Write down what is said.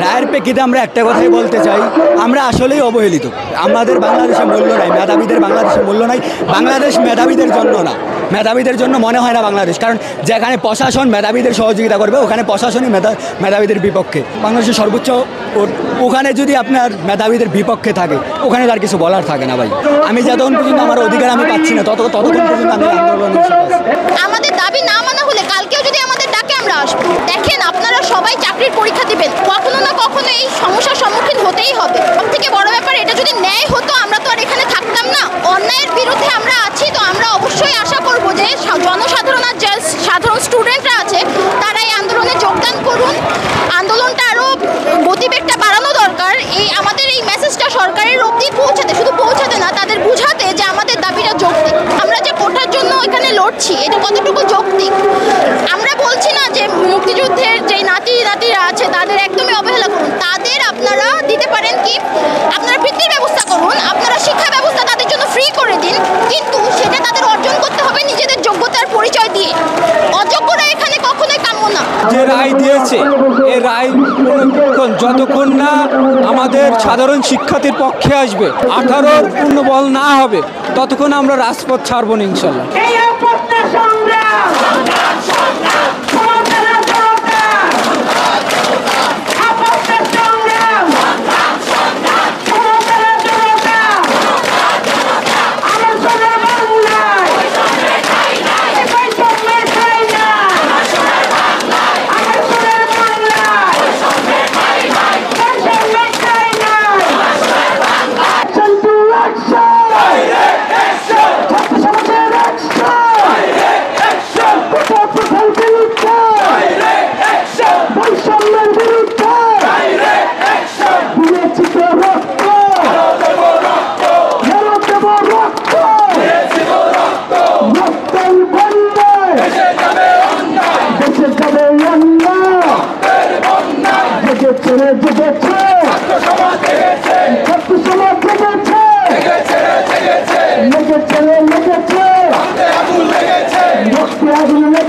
রায়ের প্রেক্ষিতে আমরা একটা কথাই বলতে চাই, আমরা আসলেই অবহেলিত। আমাদের বাংলাদেশে মূল্য নাই, মেধাবীদের বাংলাদেশে মূল্য নাই। বাংলাদেশ মেধাবীদের জন্য না, মেধাবীদের জন্য মনে হয় না বাংলাদেশ। কারণ যেখানে প্রশাসন মেধাবীদের সহযোগিতা করবে, ওখানে প্রশাসনই মেধাবীদের বিপক্ষে। বাংলাদেশের সর্বোচ্চ ওখানে যদি আপনার মেধাবীদের বিপক্ষে থাকে, ওখানে তার কিছু বলার থাকে না ভাই। আমি যতক্ষণ পর্যন্ত আমার অধিকার আমি পাচ্ছি না, ততক্ষণ পর্যন্ত আমি আন্দোলনের সাথে আছি। আমাদের দাবি না মানা হলে কালকেও যদি আমাদের ডাকে আমরা আসবো। দেখেন, আপনারা সবাই চাকরির পরীক্ষা দিবেন, কখনো না কখনো এই সমস্যার সম্মুখীন হতেই হবে। সবথেকে বড় ব্যাপার, এটা যদি ন্যায় হতো আমরা তো আর এখানে থাকতাম না। অন্যায়ের বিরুদ্ধে আমরা আছি, তো আমরা অবশ্যই আশা করব যে জনসাধারণ আর যে সাধারণ স্টুডেন্টরা আছে তারা এই আন্দোলনে যোগদান করুন। আন্দোলনটা আরও গতিবেগটা বাড়ানো দরকার। আমাদের এই মেসেজটা সরকারের অবধি পৌঁছাতে, শুধু পৌঁছাতে না, তাদের বুঝাতে যে আমাদের দাবিটা যৌক্তিক। আমরা যে কোটার জন্য এখানে লড়ছি, এটা কতটুকু যৌক্তিক। আমরা বলছি না যে মুক্তিযুদ্ধের যে নাতিরা আছে তাদের একদমই অবহেলা করুন। তাদের আপনারা দিতে পারেন কি, আপনারা বৃত্তির ব্যবস্থা করুন, আপনারা শিক্ষা ব্যবস্থা তাদের জন্য ফ্রি করে দিন, কিন্তু সেটা তাদের অর্জন করতে হবে নিজেদের যোগ্যতার পরিচয় দিয়ে। অযোগ্যরা এখানে কখনোই কাম্য না। যে রায় দিয়েছে, এই রায় যতক্ষণ না আমাদের সাধারণ শিক্ষার্থীর পক্ষে আসবে, 18 পূর্ণবল না হবে, ততক্ষণ আমরা রাজপথ ছাড়বো না ইনশাল্লাহ। লেগেছে